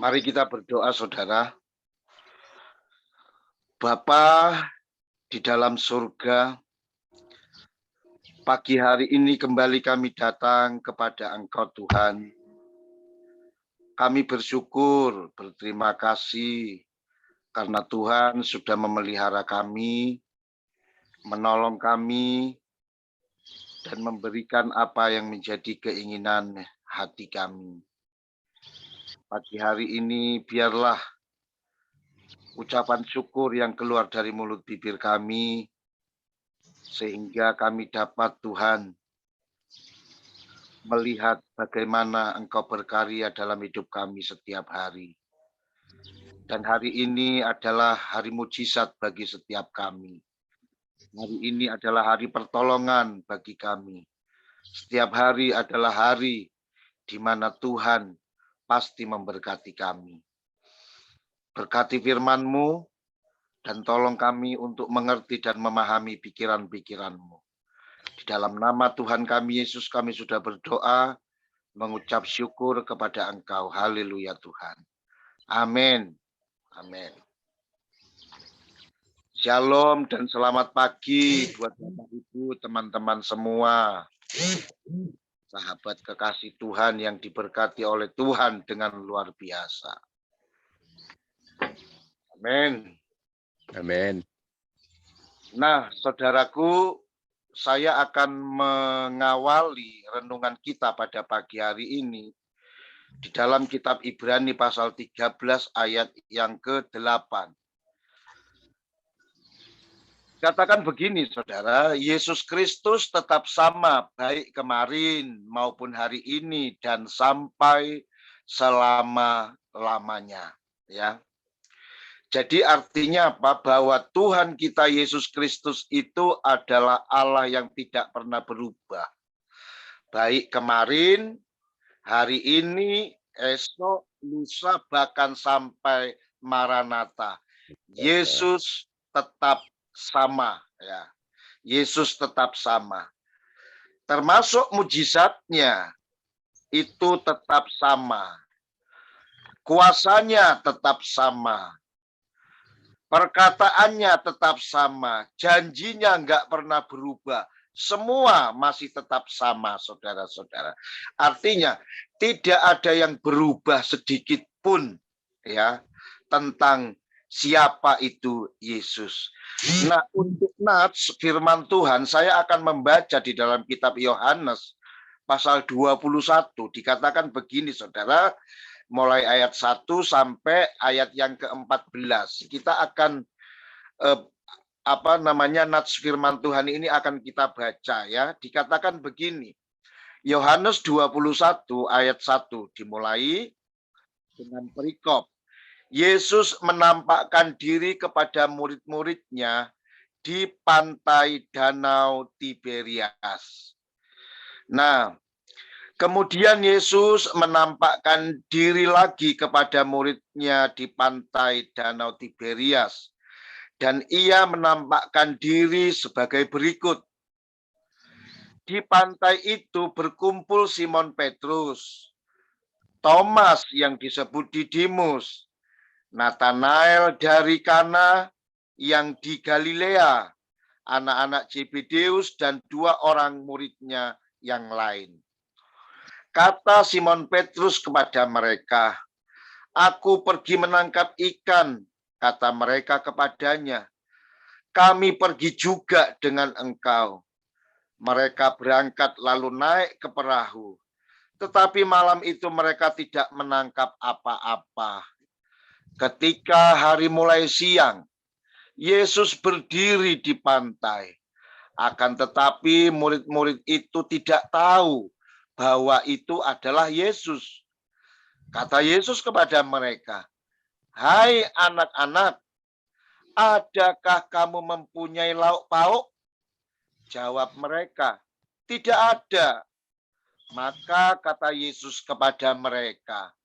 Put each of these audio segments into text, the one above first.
Mari kita berdoa, saudara. Bapa di dalam surga, pagi hari ini kembali kami datang kepada Engkau, Tuhan. Kami bersyukur, berterima kasih, karena Tuhan sudah memelihara kami, menolong kami, dan memberikan apa yang menjadi keinginan hati kami. Pagi hari ini biarlah ucapan syukur yang keluar dari mulut bibir kami, sehingga kami dapat, Tuhan, melihat bagaimana Engkau berkarya dalam hidup kami setiap hari. Dan hari ini adalah hari mujizat bagi setiap kami. Hari ini adalah hari pertolongan bagi kami. Setiap hari adalah hari di mana Tuhan pasti memberkati kami. Berkati firman-Mu, dan tolong kami untuk mengerti dan memahami pikiran-pikiran-Mu. Di dalam nama Tuhan kami Yesus kami sudah berdoa, mengucap syukur kepada Engkau. Haleluya Tuhan. Amin. Amin. Shalom dan selamat pagi buat Bapak Ibu, teman-teman semua. Sahabat kekasih Tuhan yang diberkati oleh Tuhan dengan luar biasa. Amin. Amin. Nah, saudaraku, saya akan mengawali renungan kita pada pagi hari ini di dalam kitab Ibrani pasal 13 ayat yang ke-8. Katakan begini, saudara, Yesus Kristus tetap sama baik kemarin maupun hari ini dan sampai selama-lamanya, ya. Jadi artinya apa? Bahwa Tuhan kita Yesus Kristus itu adalah Allah yang tidak pernah berubah. Baik kemarin, hari ini, esok, lusa, bahkan sampai Maranatha. Yesus tetap sama, ya. Yesus tetap sama. Termasuk mujizatnya itu tetap sama. Kuasanya tetap sama. Perkataannya tetap sama, janjinya nggak pernah berubah. Semua masih tetap sama, saudara-saudara. Artinya tidak ada yang berubah sedikit pun, ya, tentang siapa itu Yesus. Nah, untuk nats firman Tuhan, saya akan membaca di dalam kitab Yohanes pasal 21. Dikatakan begini, saudara. Mulai ayat 1 sampai ayat yang ke-14. Kita akan nats firman Tuhan ini akan kita baca, ya. Dikatakan begini. Yohanes 21 ayat 1 dimulai dengan perikop. Yesus menampakkan diri kepada murid-muridnya di pantai Danau Tiberias. Nah, kemudian Yesus menampakkan diri lagi kepada muridnya di pantai Danau Tiberias. Dan ia menampakkan diri sebagai berikut. Di pantai itu berkumpul Simon Petrus, Thomas yang disebut Didimus, Nathanael dari Kana yang di Galilea, anak-anak Zebedeus, dan 2 orang muridnya yang lain. Kata Simon Petrus kepada mereka, "Aku pergi menangkap ikan," kata mereka kepadanya. "Kami pergi juga dengan engkau." Mereka berangkat lalu naik ke perahu. Tetapi malam itu mereka tidak menangkap apa-apa. Ketika hari mulai siang, Yesus berdiri di pantai. Akan tetapi murid-murid itu tidak tahu bahwa itu adalah Yesus. Kata Yesus kepada mereka, "Hai anak-anak, adakah kamu mempunyai lauk pauk?" Jawab mereka, "Tidak ada." Maka kata Yesus kepada mereka,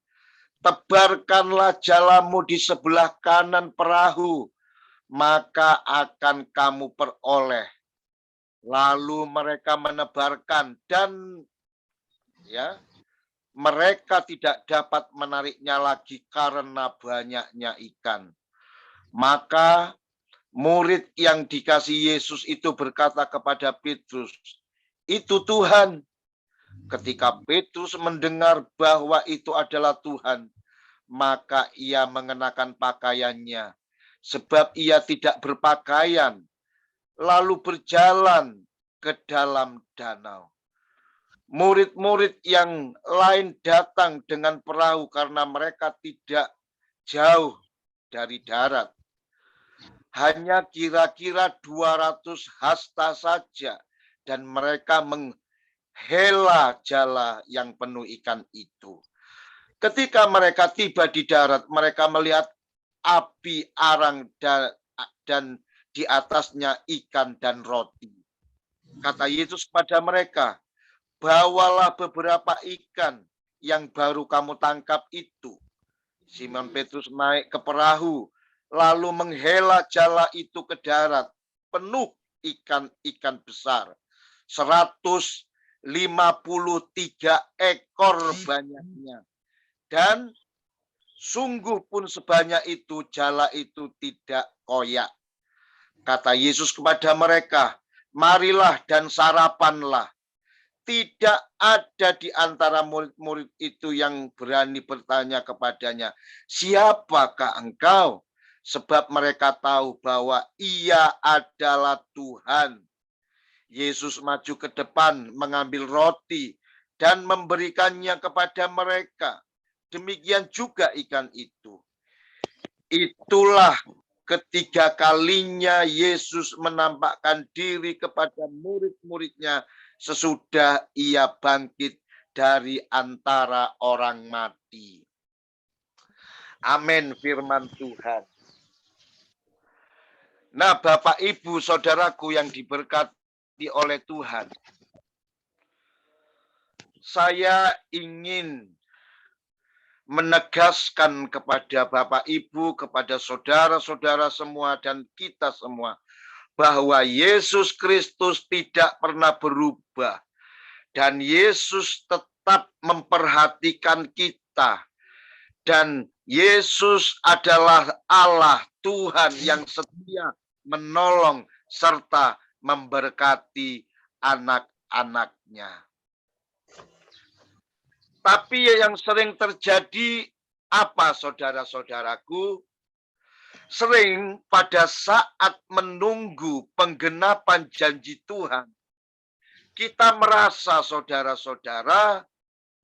"Tebarkanlah jalamu di sebelah kanan perahu, maka akan kamu peroleh." Lalu mereka menebarkan dan mereka tidak dapat menariknya lagi karena banyaknya ikan. Maka murid yang dikasih Yesus itu berkata kepada Petrus, "Itu Tuhan." Ketika Petrus mendengar bahwa itu adalah Tuhan, maka ia mengenakan pakaiannya, sebab ia tidak berpakaian, lalu berjalan ke dalam danau. Murid-murid yang lain datang dengan perahu karena mereka tidak jauh dari darat. Hanya kira-kira 200 hasta saja, dan mereka menghela jala yang penuh ikan itu. Ketika mereka tiba di darat, mereka melihat api arang dan di atasnya ikan dan roti. Kata Yesus kepada mereka, "Bawalah beberapa ikan yang baru kamu tangkap itu." Simon Petrus naik ke perahu, lalu menghela jala itu ke darat, penuh ikan-ikan besar. 153 ekor banyaknya. Dan sungguh pun sebanyak itu, jala itu tidak koyak. Kata Yesus kepada mereka, "Marilah dan sarapanlah." Tidak ada di antara murid-murid itu yang berani bertanya kepadanya, "Siapakah engkau?" Sebab mereka tahu bahwa ia adalah Tuhan. Yesus maju ke depan, mengambil roti dan memberikannya kepada mereka. Demikian juga ikan itu. Itulah ketiga kalinya Yesus menampakkan diri kepada murid-muridnya sesudah ia bangkit dari antara orang mati. Amin, firman Tuhan. Nah, Bapak, Ibu, Saudaraku yang diberkati oleh Tuhan, saya ingin menegaskan kepada Bapak, Ibu, kepada saudara-saudara semua dan kita semua, bahwa Yesus Kristus tidak pernah berubah. Dan Yesus tetap memperhatikan kita. Dan Yesus adalah Allah Tuhan yang setia menolong serta memberkati anak-anaknya. Tapi yang sering terjadi apa, saudara-saudaraku? Sering pada saat menunggu penggenapan janji Tuhan, kita merasa, saudara-saudara,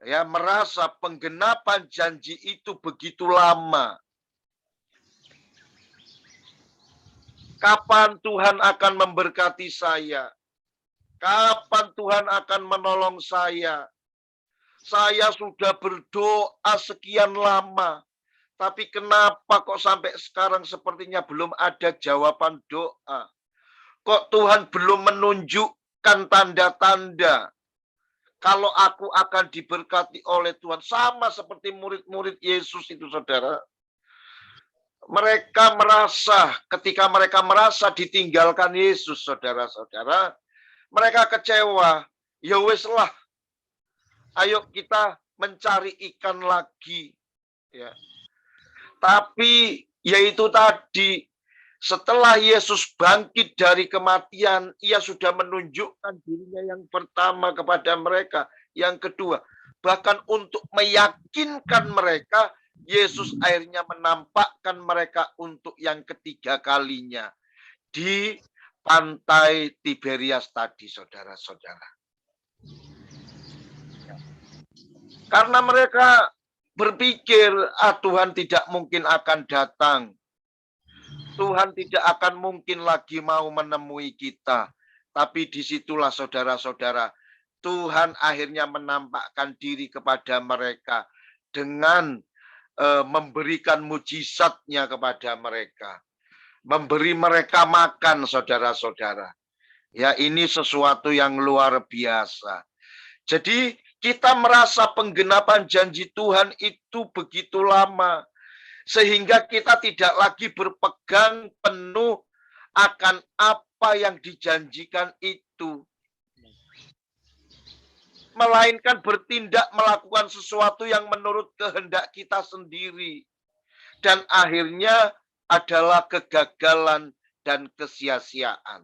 ya, merasa penggenapan janji itu begitu lama. Kapan Tuhan akan memberkati saya? Kapan Tuhan akan menolong saya? Saya sudah berdoa sekian lama. Tapi kenapa kok sampai sekarang sepertinya belum ada jawaban doa? Kok Tuhan belum menunjukkan tanda-tanda kalau aku akan diberkati oleh Tuhan? Sama seperti murid-murid Yesus itu, saudara. Mereka merasa, ketika mereka merasa ditinggalkan Yesus, saudara-saudara, mereka kecewa. Ya wes lah, ayo kita mencari ikan lagi. Ya. Tapi yaitu tadi, setelah Yesus bangkit dari kematian, ia sudah menunjukkan dirinya yang pertama kepada mereka. Yang kedua, bahkan untuk meyakinkan mereka, Yesus akhirnya menampakkan mereka untuk yang ketiga kalinya di pantai Tiberias tadi, saudara-saudara. Karena mereka berpikir, Tuhan tidak mungkin akan datang. Tuhan tidak akan mungkin lagi mau menemui kita. Tapi disitulah, saudara-saudara, Tuhan akhirnya menampakkan diri kepada mereka dengan memberikan mujizatnya kepada mereka. Memberi mereka makan, saudara-saudara. Ya, ini sesuatu yang luar biasa. Jadi kita merasa penggenapan janji Tuhan itu begitu lama, sehingga kita tidak lagi berpegang penuh akan apa yang dijanjikan itu. melainkan bertindak melakukan sesuatu yang menurut kehendak kita sendiri. Dan akhirnya adalah kegagalan dan kesia-siaan.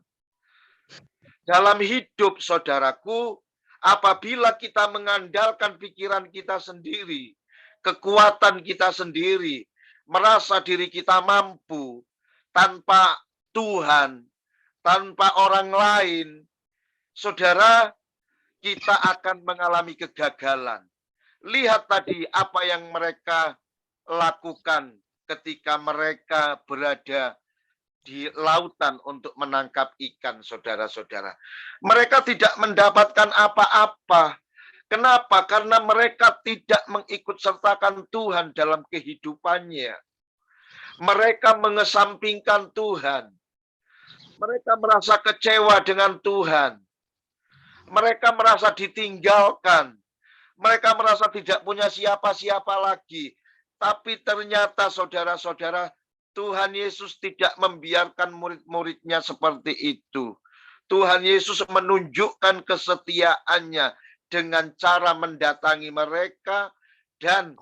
Dalam hidup, saudaraku, apabila kita mengandalkan pikiran kita sendiri, kekuatan kita sendiri, merasa diri kita mampu, tanpa Tuhan, tanpa orang lain, saudara, kita akan mengalami kegagalan. Lihat tadi apa yang mereka lakukan ketika mereka berada di lautan untuk menangkap ikan, saudara-saudara. Mereka tidak mendapatkan apa-apa. Kenapa? Karena mereka tidak mengikut sertakan Tuhan dalam kehidupannya. Mereka mengesampingkan Tuhan. Mereka merasa kecewa dengan Tuhan. Mereka merasa ditinggalkan. Mereka merasa tidak punya siapa-siapa lagi. Tapi ternyata saudara-saudara, Tuhan Yesus tidak membiarkan murid-muridnya seperti itu. Tuhan Yesus menunjukkan kesetiaannya dengan cara mendatangi mereka dan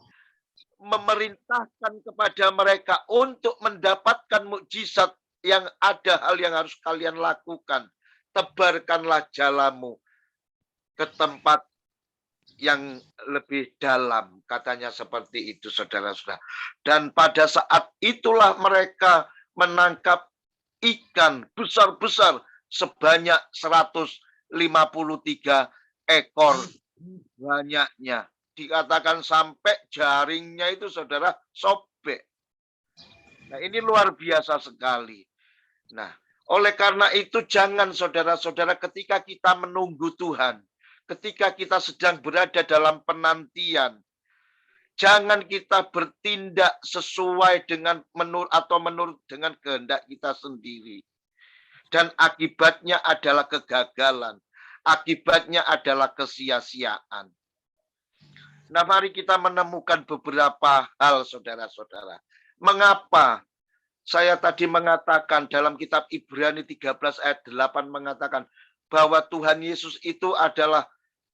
memerintahkan kepada mereka untuk mendapatkan mukjizat yang ada hal yang harus kalian lakukan. Tebarkanlah jalamu ke tempat yang lebih dalam, katanya seperti itu, saudara-saudara. Dan pada saat itulah mereka menangkap ikan besar-besar sebanyak 153 ekor banyaknya. Dikatakan sampai jaringnya itu, saudara, sobek. Nah, ini luar biasa sekali. Nah, oleh karena itu jangan, saudara-saudara, ketika kita menunggu Tuhan, ketika kita sedang berada dalam penantian, jangan kita bertindak sesuai dengan menurut dengan kehendak kita sendiri. Dan akibatnya adalah kegagalan. Akibatnya adalah kesia-siaan. Nah, mari kita menemukan beberapa hal, saudara-saudara. Mengapa saya tadi mengatakan dalam kitab Ibrani 13 ayat 8 mengatakan bahwa Tuhan Yesus itu adalah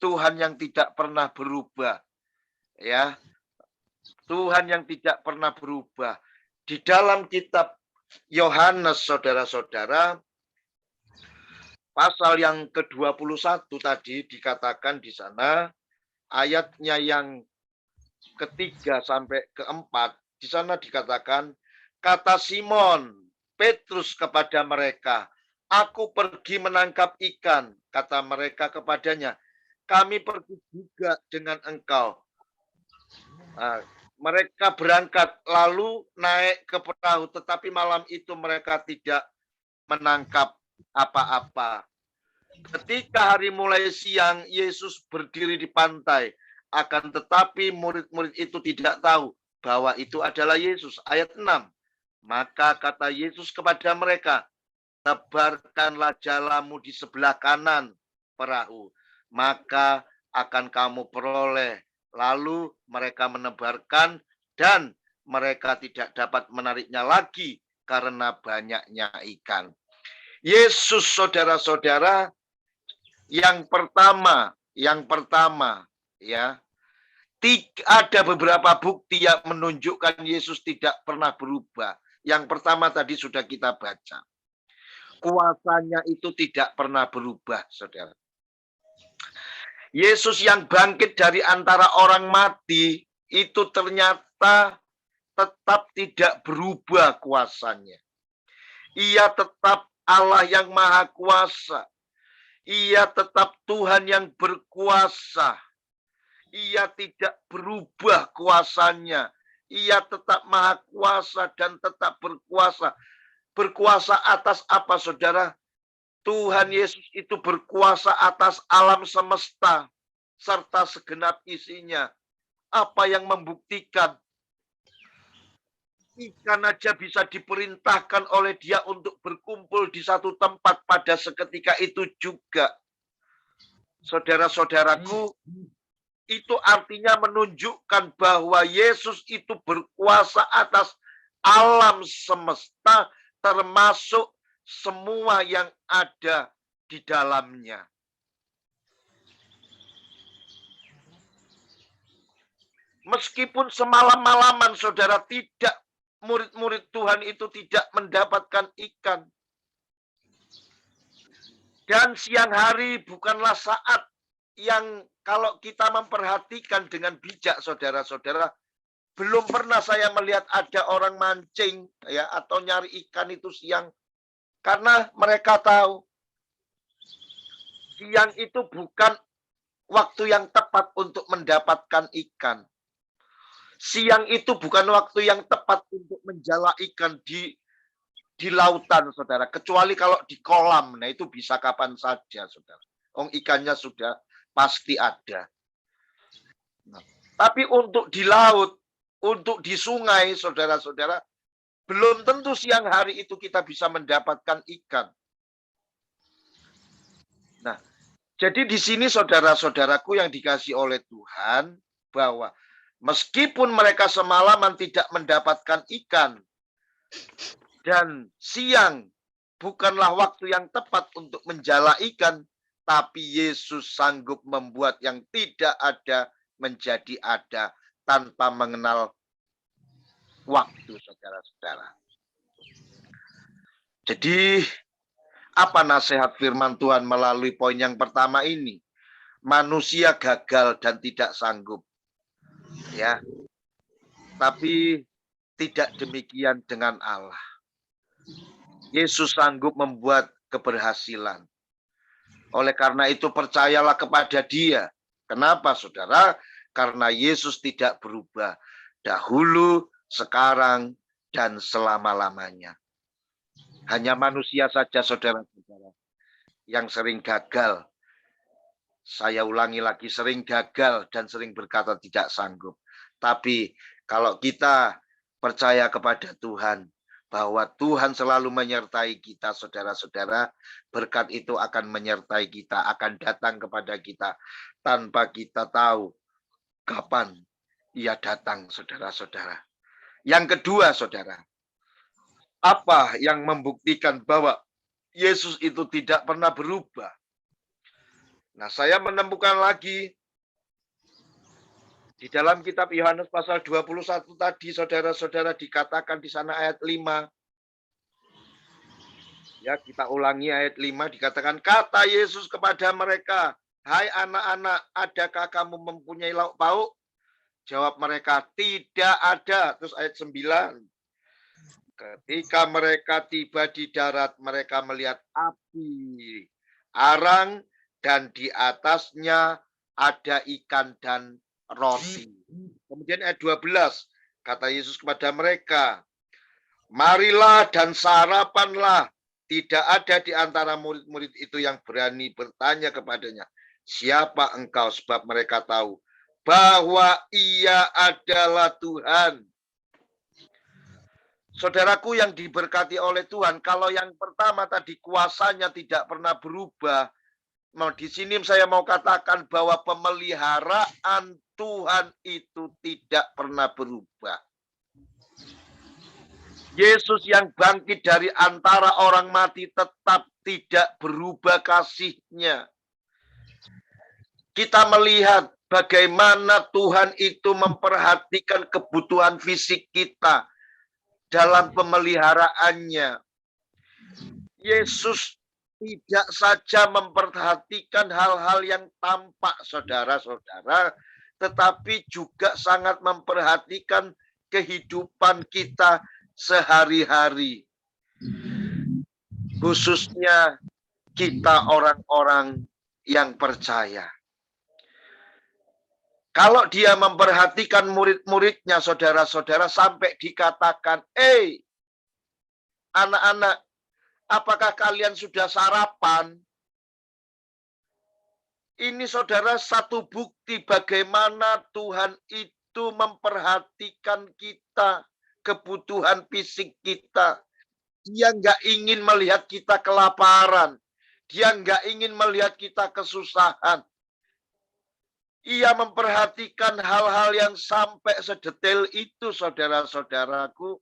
Tuhan yang tidak pernah berubah. Ya. Tuhan yang tidak pernah berubah. Di dalam kitab Yohanes, saudara-saudara, pasal yang ke-21 tadi dikatakan di sana, ayatnya yang ketiga sampai keempat, di sana dikatakan, kata Simon Petrus kepada mereka, aku pergi menangkap ikan. Kata mereka kepadanya, kami pergi juga dengan engkau. Nah, mereka berangkat lalu naik ke perahu, tetapi malam itu mereka tidak menangkap apa-apa. Ketika hari mulai siang, Yesus berdiri di pantai. Akan tetapi murid-murid itu tidak tahu bahwa itu adalah Yesus. Ayat 6. Maka kata Yesus kepada mereka, tebarkanlah jalamu di sebelah kanan perahu, maka akan kamu peroleh. Lalu mereka menebarkan dan mereka tidak dapat menariknya lagi karena banyaknya ikan. Yesus, saudara-saudara, yang pertama ya, ada beberapa bukti yang menunjukkan Yesus tidak pernah berubah. Yang pertama tadi sudah kita baca. Kuasanya itu tidak pernah berubah, saudara. Yesus yang bangkit dari antara orang mati itu ternyata tetap tidak berubah kuasanya. Ia tetap Allah yang maha kuasa. Ia tetap Tuhan yang berkuasa. Ia tidak berubah kuasanya. Ia tetap maha kuasa dan tetap berkuasa. Berkuasa atas apa, saudara? Tuhan Yesus itu berkuasa atas alam semesta serta segenap isinya. Apa yang membuktikan ikan aja bisa diperintahkan oleh dia untuk berkumpul di satu tempat pada seketika itu juga. Saudara-saudaraku, itu artinya menunjukkan bahwa Yesus itu berkuasa atas alam semesta termasuk semua yang ada di dalamnya. Meskipun semalam-malaman saudara tidak, murid-murid Tuhan itu tidak mendapatkan ikan. Dan siang hari bukanlah saat yang kalau kita memperhatikan dengan bijak saudara-saudara, belum pernah saya melihat ada orang mancing ya atau nyari ikan itu siang, karena mereka tahu siang itu bukan waktu yang tepat untuk mendapatkan ikan. Siang itu bukan waktu yang tepat untuk menjala ikan di lautan, saudara. Kecuali kalau di kolam, nah itu bisa kapan saja, saudara. Ikannya sudah pasti ada. Nah, tapi untuk di laut, untuk di sungai, saudara-saudara, belum tentu siang hari itu kita bisa mendapatkan ikan. Nah, jadi di sini saudara-saudaraku yang dikasih oleh Tuhan, bahwa meskipun mereka semalaman tidak mendapatkan ikan, dan siang bukanlah waktu yang tepat untuk menjala ikan, tapi Yesus sanggup membuat yang tidak ada menjadi ada tanpa mengenal waktu, saudara-saudara. Jadi, apa nasihat firman Tuhan melalui poin yang pertama ini? Manusia gagal dan tidak sanggup. Ya. Tapi tidak demikian dengan Allah. Yesus sanggup membuat keberhasilan. Oleh karena itu percayalah kepada Dia. Kenapa, saudara? Karena Yesus tidak berubah. Dahulu, sekarang, dan selama-lamanya. Hanya manusia saja, saudara-saudara, yang sering gagal. Saya ulangi lagi, sering gagal dan sering berkata tidak sanggup. Tapi kalau kita percaya kepada Tuhan, bahwa Tuhan selalu menyertai kita, saudara-saudara, berkat itu akan menyertai kita, akan datang kepada kita tanpa kita tahu kapan ia datang, saudara-saudara. Yang kedua, saudara, apa yang membuktikan bahwa Yesus itu tidak pernah berubah? Nah, saya menemukan lagi di dalam kitab Yohanes pasal 21 tadi, saudara-saudara, dikatakan di sana ayat 5. Ya, kita ulangi ayat 5, dikatakan, kata Yesus kepada mereka, hai anak-anak, adakah kamu mempunyai lauk pauk? Jawab mereka, tidak ada. Terus ayat 9. Ketika mereka tiba di darat, mereka melihat api arang dan di atasnya ada ikan dan roti. Kemudian ayat 12, kata Yesus kepada mereka, marilah dan sarapanlah. Tidak ada di antara murid-murid itu yang berani bertanya kepadanya, siapa engkau? Sebab mereka tahu bahwa ia adalah Tuhan. Saudaraku yang diberkati oleh Tuhan, kalau yang pertama tadi kuasanya tidak pernah berubah, di sini saya mau katakan bahwa pemeliharaan Tuhan itu tidak pernah berubah. Yesus yang bangkit dari antara orang mati tetap tidak berubah kasih-Nya. Kita melihat bagaimana Tuhan itu memperhatikan kebutuhan fisik kita dalam pemeliharaannya. Yesus tidak saja memperhatikan hal-hal yang tampak, saudara-saudara, tetapi juga sangat memperhatikan kehidupan kita sehari-hari. Khususnya kita orang-orang yang percaya. Kalau dia memperhatikan murid-muridnya, saudara-saudara, sampai dikatakan, anak-anak, apakah kalian sudah sarapan? Ini, saudara, satu bukti bagaimana Tuhan itu memperhatikan kita, kebutuhan fisik kita. Dia nggak ingin melihat kita kelaparan. Dia nggak ingin melihat kita kesusahan. Ia memperhatikan hal-hal yang sampai sedetail itu, saudara-saudaraku.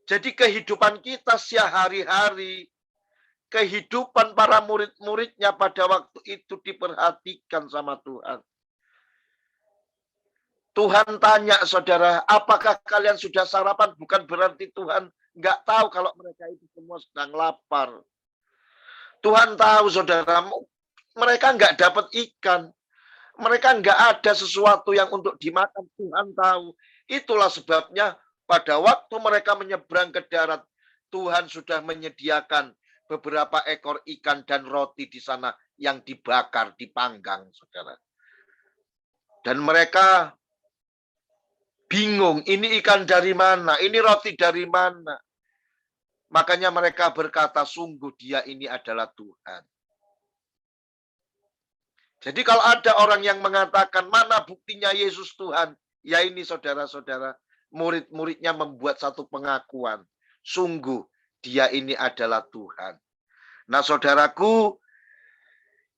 Jadi kehidupan kita sehari-hari, kehidupan para murid-muridnya pada waktu itu diperhatikan sama Tuhan. Tuhan tanya saudara, apakah kalian sudah sarapan? Bukan berarti Tuhan nggak tahu kalau mereka itu semua sedang lapar. Tuhan tahu saudara, mereka nggak dapat ikan. Mereka nggak ada sesuatu yang untuk dimakan. Tuhan tahu. Itulah sebabnya pada waktu mereka menyeberang ke darat, Tuhan sudah menyediakan beberapa ekor ikan dan roti di sana yang dibakar, dipanggang, saudara. Dan mereka bingung, ini ikan dari mana? Ini roti dari mana? Makanya mereka berkata, sungguh dia ini adalah Tuhan. Jadi kalau ada orang yang mengatakan, mana buktinya Yesus Tuhan? Ya ini saudara-saudara, murid-muridnya membuat satu pengakuan. Sungguh dia ini adalah Tuhan. Nah saudaraku,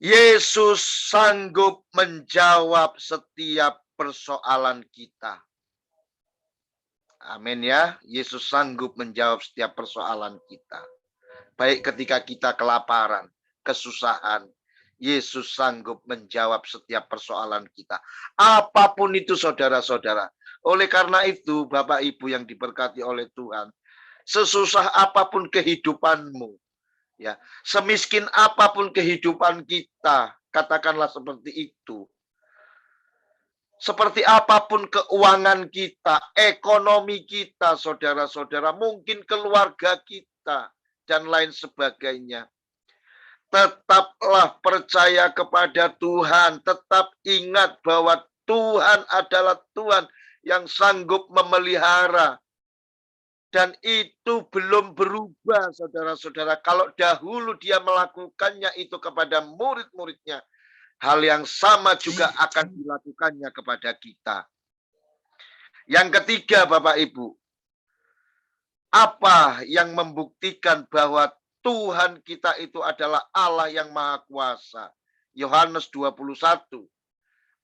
Yesus sanggup menjawab setiap persoalan kita. Amin ya. Yesus sanggup menjawab setiap persoalan kita. Baik ketika kita kelaparan, kesusahan, Yesus sanggup menjawab setiap persoalan kita. Apapun itu saudara-saudara. Oleh karena itu Bapak Ibu yang diberkati oleh Tuhan, sesusah apapun kehidupanmu, ya, semiskin apapun kehidupan kita, katakanlah seperti itu. Seperti apapun keuangan kita, ekonomi kita, saudara-saudara, mungkin keluarga kita, dan lain sebagainya. Tetaplah percaya kepada Tuhan. Tetap ingat bahwa Tuhan adalah Tuhan yang sanggup memelihara. Dan itu belum berubah, saudara-saudara. Kalau dahulu dia melakukannya itu kepada murid-muridnya, hal yang sama juga akan dilakukannya kepada kita. Yang ketiga, Bapak Ibu, apa yang membuktikan bahwa Tuhan kita itu adalah Allah yang Maha Kuasa? Yohanes 21,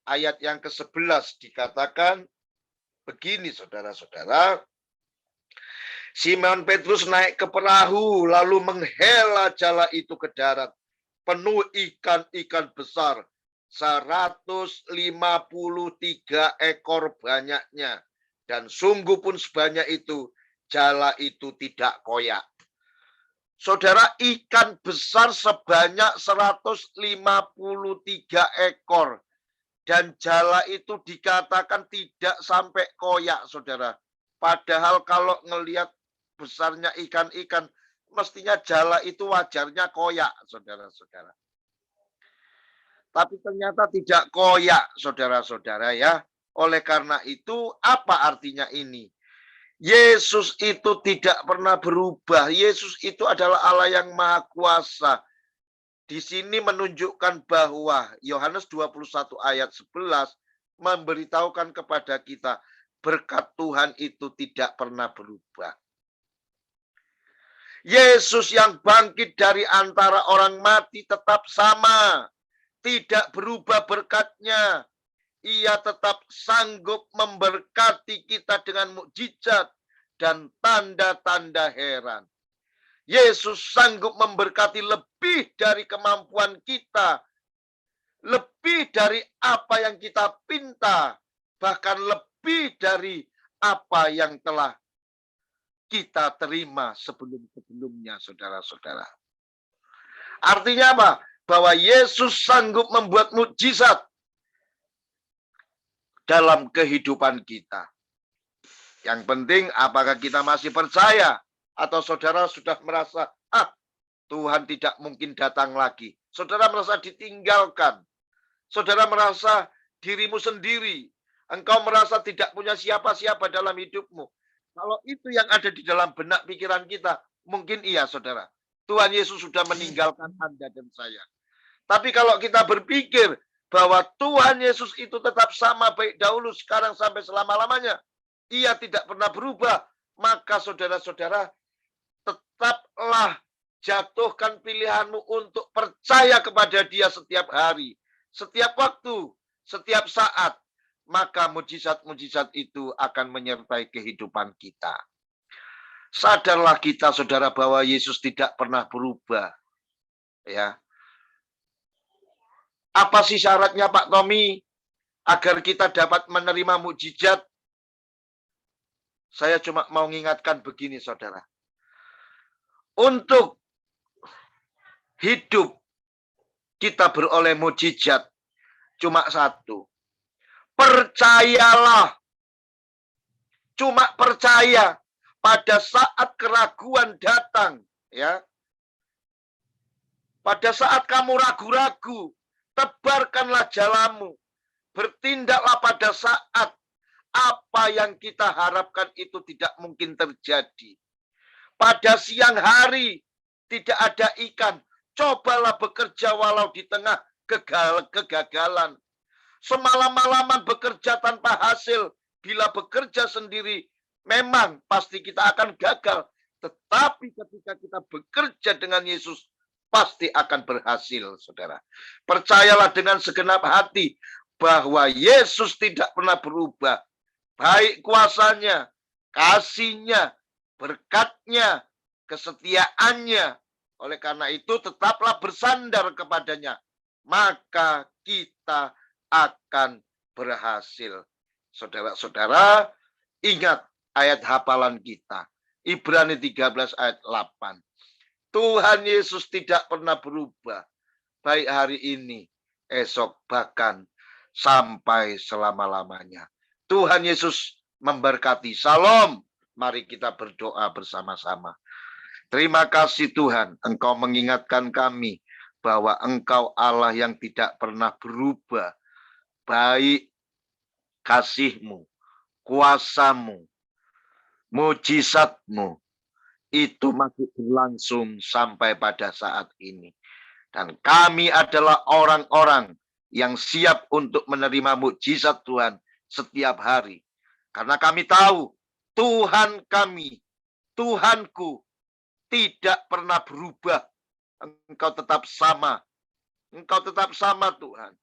ayat yang ke-11 dikatakan begini, saudara-saudara. Simon Petrus naik ke perahu, lalu menghela jala itu ke darat. Penuh ikan-ikan besar, 153 ekor banyaknya. Dan sungguh pun sebanyak itu, jala itu tidak koyak. Saudara, ikan besar sebanyak 153 ekor. Dan jala itu dikatakan tidak sampai koyak, saudara. Padahal kalau ngelihat besarnya ikan-ikan, mestinya jala itu wajarnya koyak, saudara-saudara. Tapi ternyata tidak koyak, saudara-saudara ya. Oleh karena itu, apa artinya ini? Yesus itu tidak pernah berubah. Yesus itu adalah Allah yang Maha Kuasa. Di sini menunjukkan bahwa Yohanes 21 ayat 11 memberitahukan kepada kita berkat Tuhan itu tidak pernah berubah. Yesus yang bangkit dari antara orang mati tetap sama. Tidak berubah berkatnya. Ia tetap sanggup memberkati kita dengan mukjizat dan tanda-tanda heran. Yesus sanggup memberkati lebih dari kemampuan kita. Lebih dari apa yang kita pinta. Bahkan lebih dari apa yang telah kita terima sebelum-sebelumnya, saudara-saudara. Artinya apa? Bahwa Yesus sanggup membuat mukjizat dalam kehidupan kita. Yang penting apakah kita masih percaya atau saudara sudah merasa, Tuhan tidak mungkin datang lagi. Saudara merasa ditinggalkan. Saudara merasa dirimu sendiri. Engkau merasa tidak punya siapa-siapa dalam hidupmu. Kalau itu yang ada di dalam benak pikiran kita, mungkin iya, saudara. Tuhan Yesus sudah meninggalkan Anda dan saya. Tapi kalau kita berpikir bahwa Tuhan Yesus itu tetap sama baik dahulu, sekarang, sampai selama-lamanya, ia tidak pernah berubah, maka saudara-saudara, tetaplah jatuhkan pilihanmu untuk percaya kepada Dia setiap hari, setiap waktu, setiap saat. Maka mujizat-mujizat itu akan menyertai kehidupan kita. Sadarlah kita, saudara, bahwa Yesus tidak pernah berubah. Ya. Apa sih syaratnya, Pak Tommy? agar kita dapat menerima mukjizat, saya cuma mau mengingatkan begini, saudara. Untuk hidup kita beroleh mukjizat cuma satu. Percayalah. Cuma percaya pada saat keraguan datang, ya. Pada saat kamu ragu-ragu, tebarkanlah jalamu. Bertindaklah pada saat apa yang kita harapkan itu tidak mungkin terjadi. Pada siang hari tidak ada ikan, cobalah bekerja walau di tengah kegagalan. Semalam-malaman bekerja tanpa hasil, bila bekerja sendiri, memang pasti kita akan gagal. Tetapi ketika kita bekerja dengan Yesus, pasti akan berhasil, saudara. Percayalah dengan segenap hati bahwa Yesus tidak pernah berubah. Baik kuasanya, kasihnya, berkatnya, kesetiaannya. Oleh karena itu, tetaplah bersandar kepadanya. Maka kita akan berhasil. Saudara-saudara, ingat ayat hafalan kita. Ibrani 13 ayat 8. Tuhan Yesus tidak pernah berubah. Baik hari ini, esok, bahkan sampai selama-lamanya. Tuhan Yesus memberkati. Salam. Mari kita berdoa bersama-sama. Terima kasih Tuhan, Engkau mengingatkan kami bahwa Engkau Allah yang tidak pernah berubah. Baik kasih-Mu, kuasa-Mu, mujizat-Mu, itu masih berlangsung sampai pada saat ini. Dan kami adalah orang-orang yang siap untuk menerima mujizat Tuhan setiap hari. Karena kami tahu Tuhan kami, Tuhanku, tidak pernah berubah. Engkau tetap sama. Engkau tetap sama Tuhan.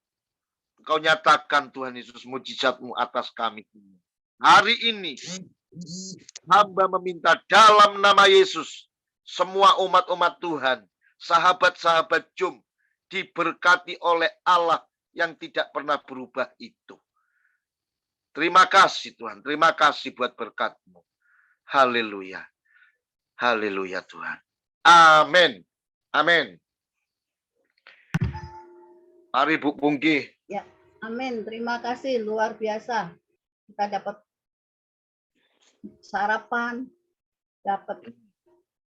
Engkau nyatakan Tuhan Yesus mujizat-Mu atas kami. Hari ini hamba meminta dalam nama Yesus, semua umat-umat Tuhan, sahabat-sahabat Jum, diberkati oleh Allah yang tidak pernah berubah itu. Terima kasih Tuhan, terima kasih buat berkat-Mu. Haleluya. Haleluya Tuhan. Amin. Amin. Mari Bu Pungki. Ya, amin. Terima kasih, luar biasa. Kita dapat sarapan, dapat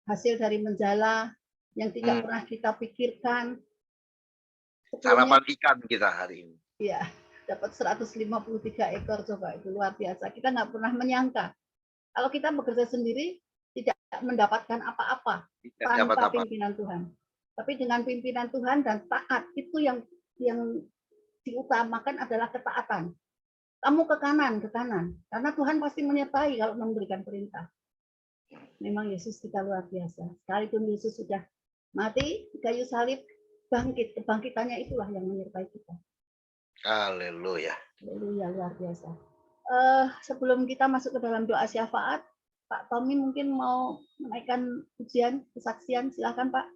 hasil dari menjala yang tidak pernah kita pikirkan. Sarapan ikan kita hari ini. Iya, dapat 153 ekor, coba itu luar biasa. Kita nggak pernah menyangka. Kalau kita bekerja sendiri, tidak mendapatkan apa-apa tanpa pimpinan Tuhan. Tapi dengan pimpinan Tuhan dan taat, itu yang diutamakan adalah ketaatan. Kamu ke kanan, karena Tuhan pasti menyertai kalau memberikan perintah. Memang Yesus kita luar biasa. Sekalipun Yesus sudah mati di kayu salib, bangkit, kebangkitannya itulah yang menyertai kita. Haleluya. Haleluya, luar biasa. Sebelum kita masuk ke dalam doa syafaat, Pak Tommy mungkin mau menaikkan pujian, kesaksian, silakan Pak.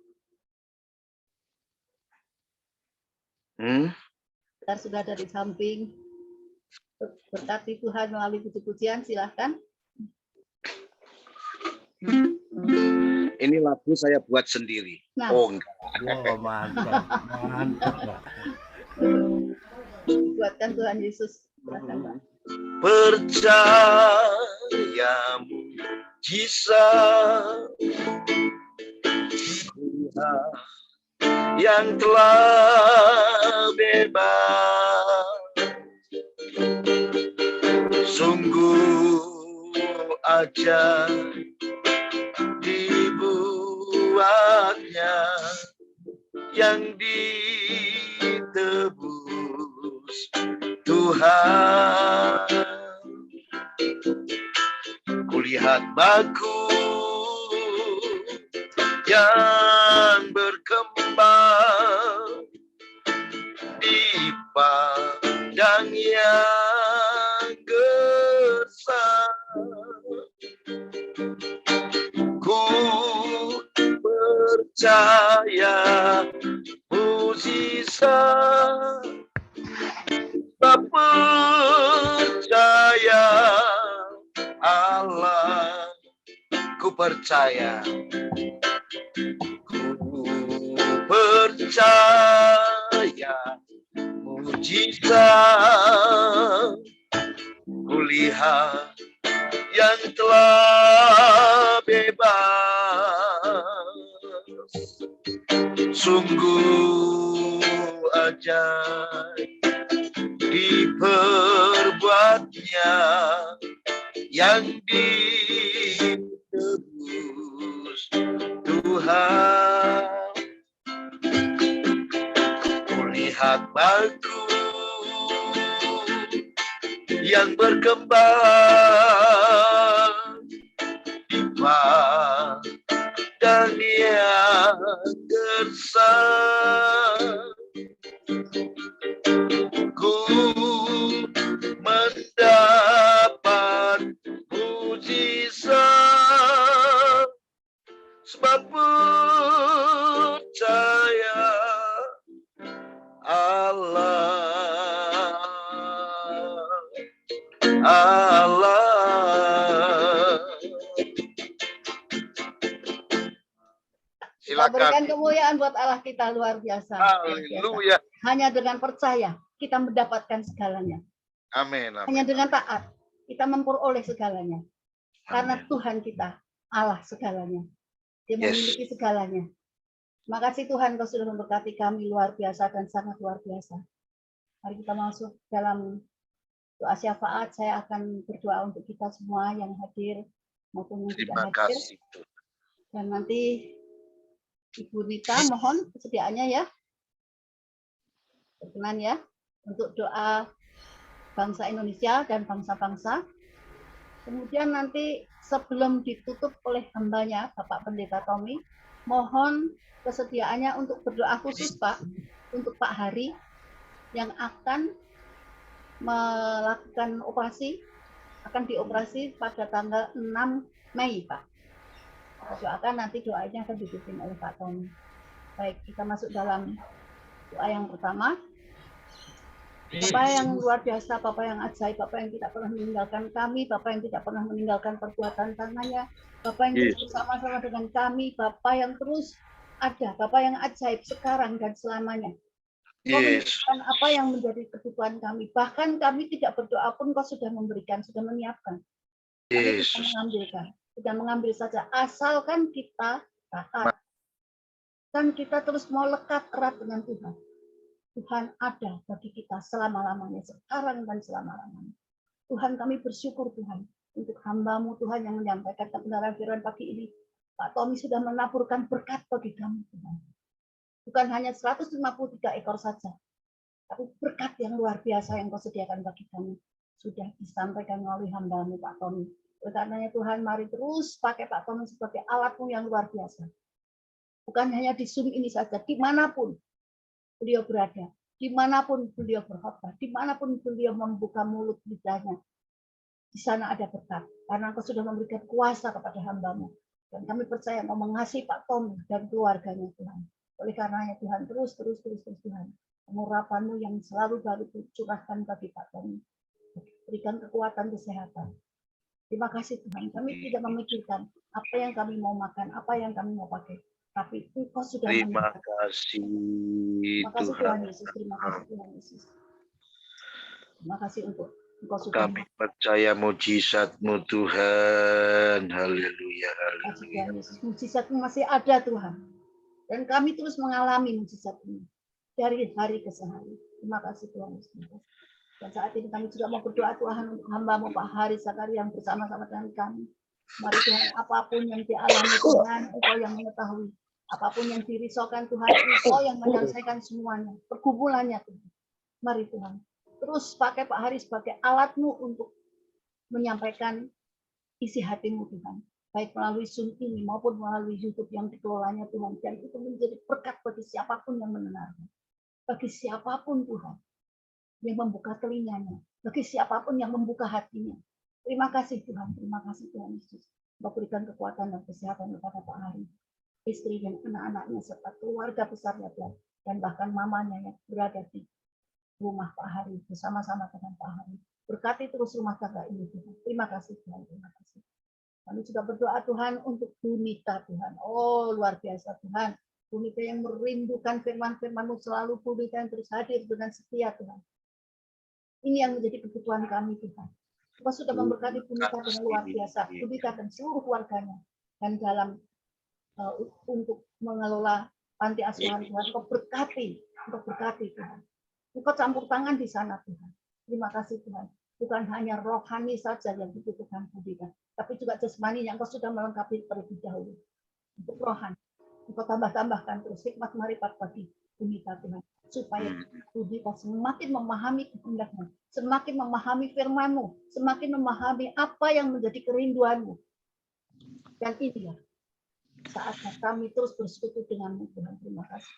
Kita sudah ada di samping. Berkati Tuhan melalui puji-pujian, silahkan. Ini lagu saya buat sendiri. Nah. Oh, mantap, mantap. Buatkan Tuhan Yesus. Silahkan Pak. Percayamu Yesus yang telah bebas, sungguh aja dibuatnya yang ditebus Tuhan. Kulihat bangku yang berkembang di padang yang gersang. Ku percaya mujizat percaya Allah, ku percaya, ku percaya mujizat, kulihat yang telah bebas, sungguh ajaib diperbuatnya yang ditebus Tuhan. Kulihat bangku yang berkembang di padang yang gersang. Ku mendapat mujizat sebab percaya Allah, Allah. Kita berikan Silakan. kemuliaan buat Allah kita, luar biasa. Luar biasa. Haleluya. Hanya dengan percaya kita mendapatkan segalanya. Amin. Hanya dengan taat kita memperoleh segalanya. Karena Amin. Tuhan kita Allah segalanya. Dia Yes. memiliki segalanya. Terima kasih Tuhan, Kau sudah memberkati kami luar biasa dan sangat luar biasa. Mari kita masuk dalam doa syafaat. Saya akan berdoa untuk kita semua yang hadir maupun yang Terima tidak hadir. kasih. Dan nanti Ibu Rita mohon kesediaannya ya. Berkenan ya untuk doa bangsa Indonesia dan bangsa-bangsa. Kemudian nanti sebelum ditutup oleh hambanya Bapak Pendeta Tommy, mohon kesediaannya untuk berdoa khusus Pak untuk Pak Hari yang akan melakukan operasi, akan dioperasi pada tanggal 6 Mei Pak. Kita doakan nanti doanya akan dipimpin oleh Pak Tommy. Baik, kita masuk dalam doa yang pertama. Bapak yang luar biasa, Bapak yang ajaib, Bapak yang tidak pernah meninggalkan kami, Bapak yang tidak pernah meninggalkan perbuatan tangannya, Bapak yang terus bersama-sama dengan kami, Bapak yang terus ada, Bapak yang ajaib sekarang dan selamanya. Kau memberikan apa yang menjadi kebutuhan kami. Bahkan kami tidak berdoa pun Kau sudah memberikan, sudah menyiapkan. Kami sudah mengambilkan, sudah mengambil saja. Asalkan kita taat. Dan kita terus mau lekat erat dengan Tuhan. Tuhan ada bagi kita selama-lamanya, sekarang dan selama-lamanya. Tuhan, kami bersyukur Tuhan untuk hamba-Mu Tuhan yang menyampaikan kebenaran firman pagi ini. Pak Tommy sudah menaburkan berkat bagi kami Tuhan. Bukan hanya 153 ekor saja, tapi berkat yang luar biasa yang Kau sediakan bagi kami. Sudah disampaikan melalui hamba-Mu Pak Tommy. Oleh karenanya Tuhan, mari terus pakai Pak Tommy sebagai alat-Mu yang luar biasa. Bukan hanya di Zoom ini saja, dimanapun beliau berada, dimanapun beliau berkhotbah, dimanapun beliau membuka mulut lidahnya, di sana ada berkat. Karena Engkau sudah memberikan kuasa kepada hamba-Mu. Dan kami percaya Engkau mengasihi Pak Tommy dan keluarganya Tuhan. Oleh karenanya Tuhan, terus Tuhan. Pengurapan-Mu yang selalu baru curahkan bagi Pak Tommy. Berikan kekuatan kesehatan. Terima kasih Tuhan. Kami tidak memikirkan apa yang kami mau makan, apa yang kami mau pakai. Tapi Engkau sudah Terima kasih Tuhan Yesus. Terima kasih Tuhan Yesus. Terima kasih untuk Engkau sudah. Kami percaya mujizat-Mu Tuhan. Haleluya. Tuhan Yesus. Mujizat-Mu masih ada Tuhan. Dan kami terus mengalami mujizat ini dari hari ke hari. Terima kasih Tuhan Yesus. Dan saat ini kami juga mau berdoa Tuhan untuk hamba-Mu Pak Hari Sakari yang bersama-sama dengan kami. Mari Tuhan, apapun yang dialami Tuhan, Engkau yang mengetahui. Apapun yang dirisaukan Tuhan, Engkau yang menyelesaikan semuanya. Pergumulannya Tuhan. Mari Tuhan. Terus pakai Pak Hari sebagai alat-Mu untuk menyampaikan isi hati-Mu Tuhan. Baik melalui Zoom ini maupun melalui YouTube yang dikelolanya Tuhan. Dan itu menjadi berkat bagi siapapun yang mendengarnya. Bagi siapapun Tuhan yang membuka telinganya. Bagi siapapun yang membuka hatinya. Terima kasih Tuhan. Terima kasih Tuhan Yesus. Berikan kekuatan dan kesehatan kepada Pak Hari. Istri dan anak-anaknya serta keluarga besarnya Tuhan. Dan bahkan mamanya yang berada di rumah Pak Hari, bersama-sama dengan Pak Hari. Berkati terus rumah tangga ini Tuhan. Terima kasih Tuhan, terima kasih. Kami juga berdoa Tuhan untuk Bunita Tuhan. Oh luar biasa Tuhan. Bunita yang merindukan firman-firman-Mu selalu, Bunita yang terus hadir dengan setia Tuhan. Ini yang menjadi kebutuhan kami Tuhan. Engkau sudah memberkati Bunita dengan luar biasa. Bunita dan seluruh keluarganya. Dan dalam untuk mengelola panti asuhan Tuhan, Engkau berkati Tuhan. Engkau campur tangan di sana Tuhan. Terima kasih Tuhan. Bukan hanya rohani saja yang dibutuhkan Bunita, tapi juga jasmani yang Engkau sudah melengkapi terlebih dahulu. Untuk rohani, Engkau tambah-tambahkan terus hikmat marifat bagi Bunita Tuhan, supaya Bunita semakin memahami kehendak-Mu, semakin memahami firman-Mu, semakin memahami apa yang menjadi kerinduan-Mu. Dan inilah saatnya kami terus bersekutu dengan-Mu Tuhan. Terima kasih.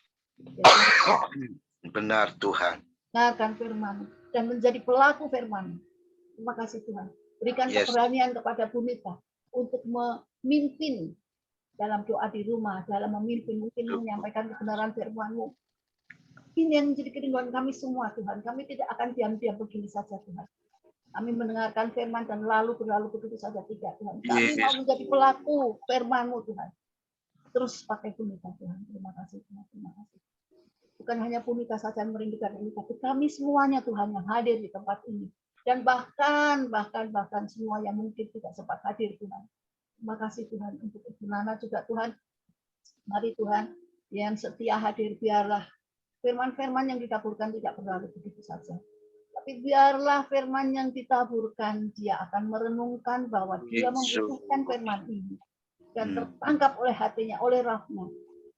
Benar Tuhan. Dengarkan firman dan menjadi pelaku firman. Terima kasih Tuhan. Berikan keberanian kepada Bunita untuk memimpin dalam doa di rumah, dalam memimpin mungkin menyampaikan kebenaran firman-Mu. Ini yang menjadi kerinduan kami semua Tuhan. Kami tidak akan diam-diam begini saja Tuhan. Kami mendengarkan firman dan lalu berlalu begitu saja tidak Tuhan. Kami mau menjadi pelaku firman-Mu Tuhan. Terus pakai Bunita Tuhan. Terima kasih Tuhan. Terima kasih. Bukan hanya Bunita saja yang merindukan ini, tapi kami semuanya Tuhan yang hadir di tempat ini. Dan bahkan semua yang mungkin tidak sempat hadir Tuhan. Terima kasih Tuhan untuk Ibu Nana juga Tuhan. Mari Tuhan yang setia hadir, biarlah firman-firman yang ditaburkan tidak berlalu begitu saja. Tapi biarlah firman yang ditaburkan, dia akan merenungkan bahwa dia membutuhkan firman ini. Dan tertangkap oleh hatinya, oleh rohnya.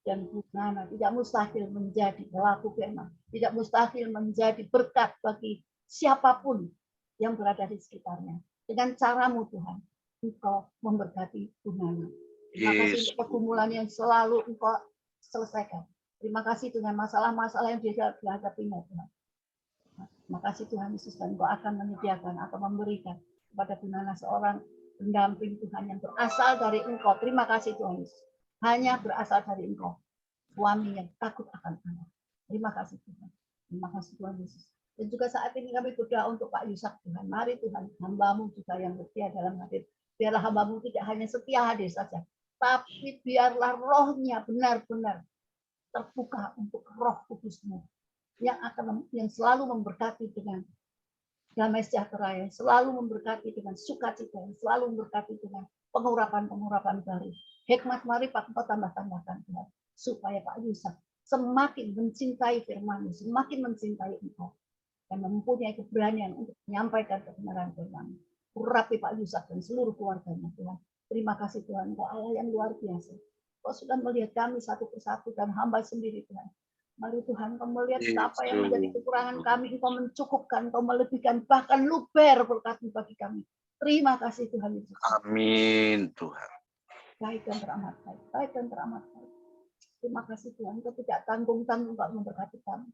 Dan Bu Nana tidak mustahil menjadi pelaku firman. Tidak mustahil menjadi berkat bagi siapapun yang berada di sekitarnya. Dengan cara-Mu Tuhan, Engkau memberkati Bu Nana. Terima kasih untuk pergumulan yang selalu Engkau selesaikan. Terima kasih dengan masalah-masalah yang dihadapinya Tuhan. Terima kasih Tuhan Yesus, dan Engkau akan menyediakan atau memberikan kepada Bu Nana seorang pendamping Tuhan yang berasal dari Engkau. Terima kasih Tuhan Yesus. Hanya berasal dari Engkau. Suami yang takut akan Allah. Terima kasih Tuhan. Terima kasih Tuhan Yesus. Dan juga saat ini kami berdoa untuk Pak Yusak Tuhan. Mari Tuhan, hamba-Mu juga yang setia dalam hadir. Biarlah hamba-Mu tidak hanya setia hadir saja, tapi biarlah rohnya benar-benar terbuka untuk Roh Kudus-Mu yang selalu memberkati dengan damai sejahtera, yang selalu memberkati dengan sukacita, yang selalu memberkati dengan pengurapan-pengurapan baru. Hikmat marifat Engkau tambah-tambahkan Tuhan, supaya Pak Yusak semakin mencintai firman-Mu, semakin mencintai Engkau, dan mempunyai keberanian untuk menyampaikan kebenaran firman-Mu. Urapi Pak Yusak dan seluruh keluarganya Tuhan. Terima kasih Tuhan, Engkau Allah yang luar biasa. Engkau sudah melihat kami satu persatu dan hamba sendiri Tuhan. Mari Tuhan, Engkau melihat apa yang menjadi kekurangan kami, Engkau mencukupkan, Engkau melebihkan, bahkan luber berkat-Mu bagi kami. Terima kasih Tuhan Yesus. Amin Tuhan. Baik dan teramat baik, baik dan teramat baik. Terima kasih Tuhan, Engkau tidak tanggung-tanggung untuk memberkati kami.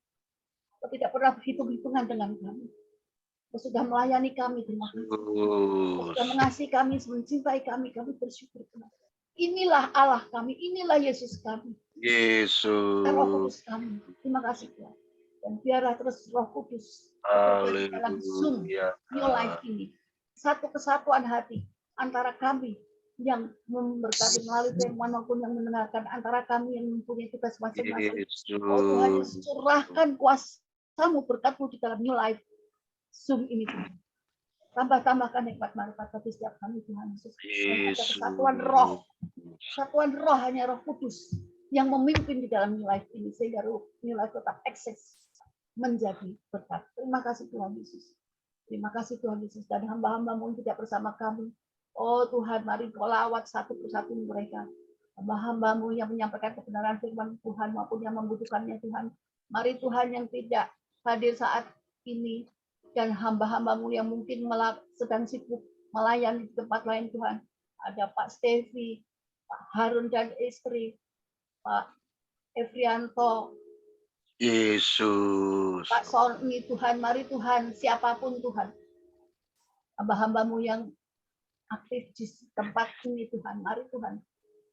Engkau tidak pernah berhitung-hitungan dengan kami. Engkau sudah melayani kami, terima kasih. Engkau sudah mengasihi kami, mencintai kami bersyukur Tuhan. Inilah Allah kami, inilah Yesus kami. Yesus. Roh Kudus kami. Terima kasih Tuhan. Dan biarlah terus Roh Kudus bekerja dalam Zoom New Life ini. Satu kesatuan hati antara kami yang memberkati melalui firman maupun yang mendengarkan, antara kami yang mempunyai tugas masing-masing. Oh Tuhan, curahkan kuasa-Mu, berkat-Mu di dalam New Life Zoom ini Tuhan. Tambah-tambahkan hikmat marifat bagi setiap kami Tuhan Yesus. Dan ada kesatuan roh. Kesatuan roh hanya Roh Kudus yang memimpin di dalam New Life ini, sehingga New Life tetap eksis menjadi berkat. Terima kasih Tuhan Yesus. Terima kasih Tuhan Yesus, dan hamba-hamba-Mu yang tidak bersama kami. Oh Tuhan, mari Kau lawat satu persatu mereka. Hamba-hamba-Mu yang menyampaikan kebenaran firman Tuhan maupun yang membutuhkannya Tuhan. Mari Tuhan yang tidak hadir saat ini, dan hamba-hamba-Mu yang mungkin sedang sibuk melayani di tempat lain Tuhan. Ada Pak Stevi, Pak Harun dan istri, Pak Efrianto, Yesus. Pak Sony Tuhan, mari Tuhan, siapapun Tuhan, hamba-hamba-Mu yang aktif di tempat ini Tuhan, mari Tuhan,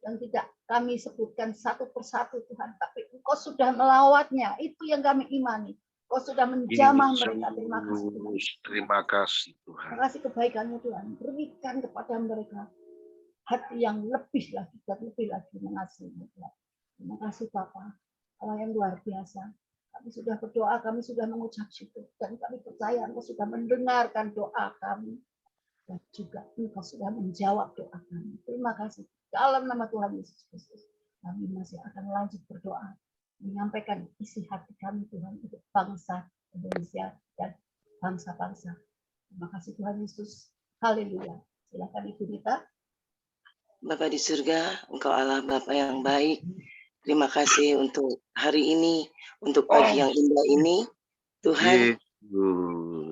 yang tidak kami sebutkan satu persatu Tuhan, tapi Engkau sudah melawatnya, itu yang kami imani. Kau sudah menjamah mereka. Terima kasih Tuhan. Terima kasih Tuhan. Terima kasih kebaikan-Mu Tuhan. Berikan kepada mereka hati yang lebih lagi dan lebih lagi mengasihi Tuhan. Terima kasih Bapa, Allah yang luar biasa. Kami sudah berdoa, kami sudah mengucap syukur, dan kami percaya Engkau sudah mendengarkan doa kami, dan juga Engkau sudah menjawab doa kami. Terima kasih. Dalam nama Tuhan Yesus Kristus, kami masih akan lanjut berdoa, menyampaikan isi hati kami Tuhan untuk bangsa Indonesia dan bangsa-bangsa. Terima kasih Tuhan Yesus. Haleluya. Silakan Ibu Rita. Bapa di surga, Engkau Allah Bapa yang baik. Terima kasih untuk hari ini, untuk pagi yang indah ini. Tuhan,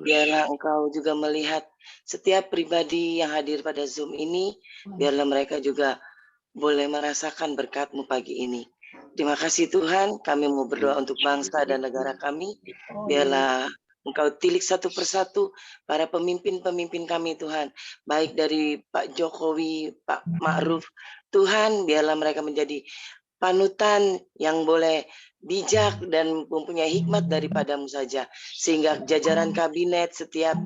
biarlah Engkau juga melihat setiap pribadi yang hadir pada Zoom ini, biarlah mereka juga boleh merasakan berkat-Mu pagi ini. Terima kasih Tuhan, kami mau berdoa untuk bangsa dan negara kami. Biarlah Engkau tilik satu persatu para pemimpin-pemimpin kami Tuhan. Baik dari Pak Jokowi, Pak Ma'ruf. Tuhan, biarlah mereka menjadi panutan yang boleh bijak dan mempunyai hikmat daripada-Mu saja. Sehingga jajaran kabinet, setiap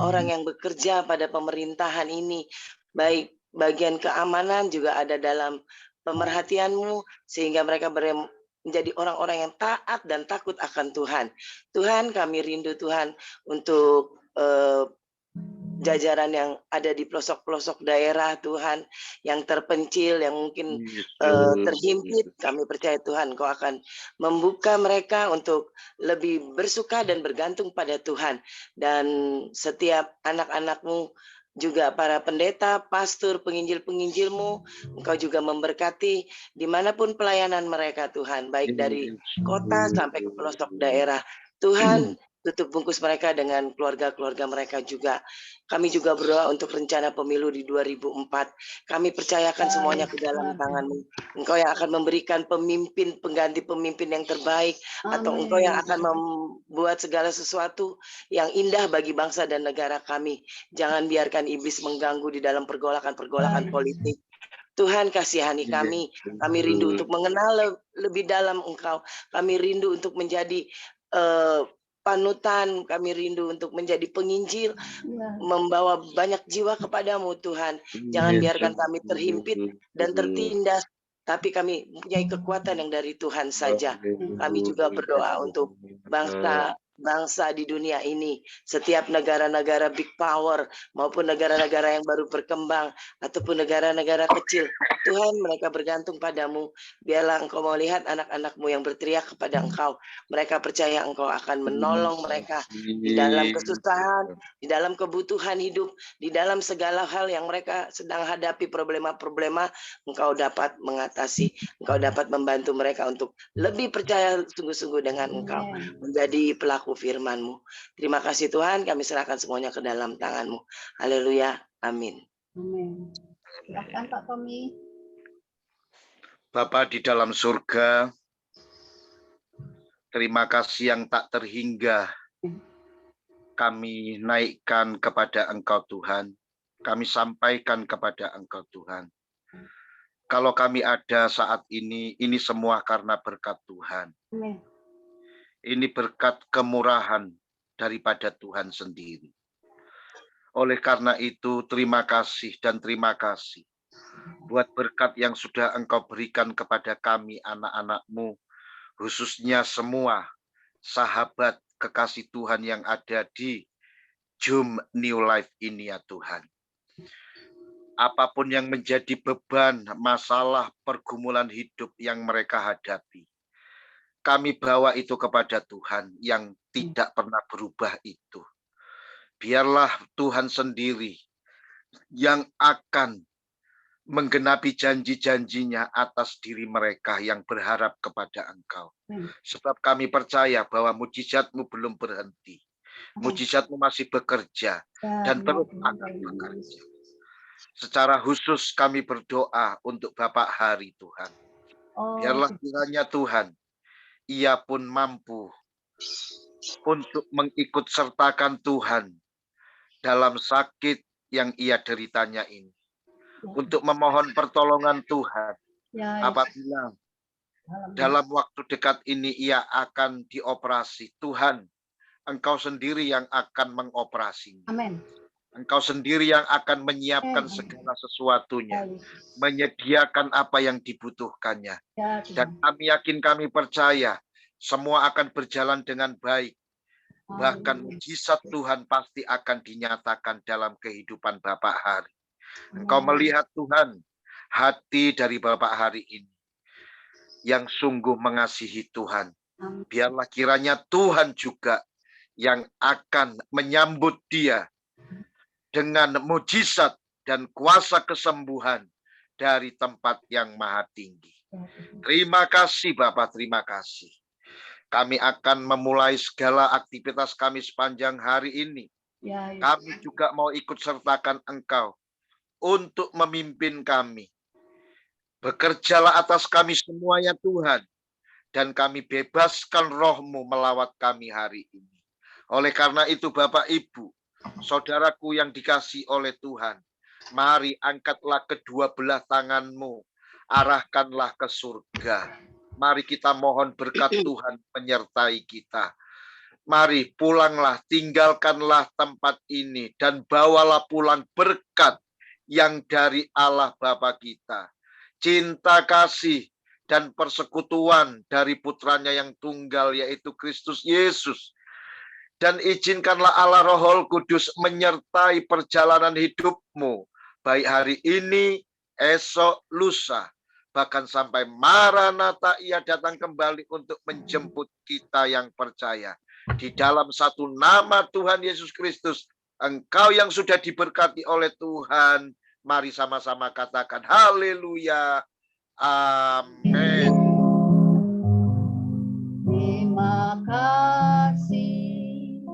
orang yang bekerja pada pemerintahan ini, baik bagian keamanan juga ada dalam pemerhatian-Mu, sehingga mereka menjadi orang-orang yang taat dan takut akan Tuhan. Tuhan, kami rindu Tuhan untuk jajaran yang ada di pelosok-pelosok daerah Tuhan, yang terpencil, yang mungkin terhimpit. Kami percaya Tuhan, Kau akan membuka mereka untuk lebih bersuka dan bergantung pada Tuhan. Dan setiap anak-anak-Mu, juga para pendeta, pastor, penginjil-penginjil-Mu, Engkau juga memberkati dimanapun pelayanan mereka Tuhan, baik dari kota sampai ke pelosok daerah. Tuhan, tutup bungkus mereka dengan keluarga-keluarga mereka juga. Kami juga berdoa untuk rencana pemilu di 2004. Kami percayakan semuanya ke dalam tangan-Mu. Engkau yang akan memberikan pemimpin, pengganti pemimpin yang terbaik, atau Engkau yang akan membuat segala sesuatu yang indah bagi bangsa dan negara kami. Jangan biarkan iblis mengganggu di dalam pergolakan politik. Tuhan, kasihani kami. Kami rindu untuk mengenal lebih dalam Engkau. Kami rindu untuk menjadi panutan, kami rindu untuk menjadi penginjil, membawa banyak jiwa kepadamu Tuhan. Jangan biarkan kami terhimpit dan tertindas, tapi kami mempunyai kekuatan yang dari Tuhan saja. Kami juga berdoa untuk bangsa di dunia ini, setiap negara-negara big power maupun negara-negara yang baru berkembang ataupun negara-negara kecil. Tuhan, mereka bergantung padamu. Biarlah Engkau melihat anak-anak-Mu yang berteriak kepada Engkau. Mereka percaya Engkau akan menolong mereka di dalam kesusahan, di dalam kebutuhan hidup, di dalam segala hal yang mereka sedang hadapi, problema-problema. Engkau dapat mengatasi, Engkau dapat membantu mereka untuk lebih percaya sungguh-sungguh dengan Engkau, menjadi pelaku firman-Mu. Terima kasih Tuhan, kami serahkan semuanya ke dalam tangan-Mu. Haleluya, amin. Amin. Silakan Pak Tommy. Bapa di dalam surga, terima kasih yang tak terhingga kami naikkan kepada Engkau Tuhan. Kami sampaikan kepada Engkau Tuhan. Kalau kami ada saat ini semua karena berkat Tuhan. Amin. Ini berkat kemurahan daripada Tuhan sendiri. Oleh karena itu, terima kasih dan terima kasih buat berkat yang sudah Engkau berikan kepada kami, anak-anak-Mu, khususnya semua sahabat kekasih Tuhan yang ada di Zoom New Life ini ya Tuhan. Apapun yang menjadi beban, masalah, pergumulan hidup yang mereka hadapi, kami bawa itu kepada Tuhan yang tidak pernah berubah itu. Biarlah Tuhan sendiri yang akan menggenapi janji-janjinya atas diri mereka yang berharap kepada Engkau. Sebab kami percaya bahwa mujizat-Mu belum berhenti. Mujizat-Mu masih bekerja dan terus akan bekerja. Secara khusus kami berdoa untuk Bapak Hari Tuhan. Biarlah kiranya Tuhan, Ia pun mampu untuk mengikut sertakan Tuhan dalam sakit yang Ia deritanya ini. Untuk memohon pertolongan Tuhan apabila dalam waktu dekat ini ia akan dioperasi. Tuhan, Engkau sendiri yang akan mengoperasinya. Amin. Engkau sendiri yang akan menyiapkan segala sesuatunya, menyediakan apa yang dibutuhkannya. Dan kami yakin, kami percaya semua akan berjalan dengan baik. Bahkan mujizat Tuhan pasti akan dinyatakan dalam kehidupan Bapak Hari. Engkau melihat Tuhan, hati dari Bapak Hari ini yang sungguh mengasihi Tuhan. Biarlah kiranya Tuhan juga yang akan menyambut dia dengan mujizat dan kuasa kesembuhan dari tempat yang maha tinggi. Terima kasih Bapak, terima kasih. Kami akan memulai segala aktivitas kami sepanjang hari ini. Kami juga mau ikut sertakan Engkau untuk memimpin kami. Bekerjalah atas kami semua ya Tuhan. Dan kami bebaskan roh-Mu melawat kami hari ini. Oleh karena itu Bapak Ibu, saudaraku yang dikasihi oleh Tuhan, mari angkatlah kedua belah tangan-Mu, arahkanlah ke surga. Mari kita mohon berkat Tuhan menyertai kita. Mari pulanglah, tinggalkanlah tempat ini, dan bawalah pulang berkat yang dari Allah Bapa kita. Cinta kasih dan persekutuan dari putranya yang tunggal, yaitu Kristus Yesus. Dan izinkanlah Allah Roh Kudus menyertai perjalanan hidupmu, baik hari ini, esok, lusa, bahkan sampai Maranatha ia datang kembali untuk menjemput kita yang percaya. Di dalam satu nama Tuhan Yesus Kristus, Engkau yang sudah diberkati oleh Tuhan, mari sama-sama katakan haleluya, amin.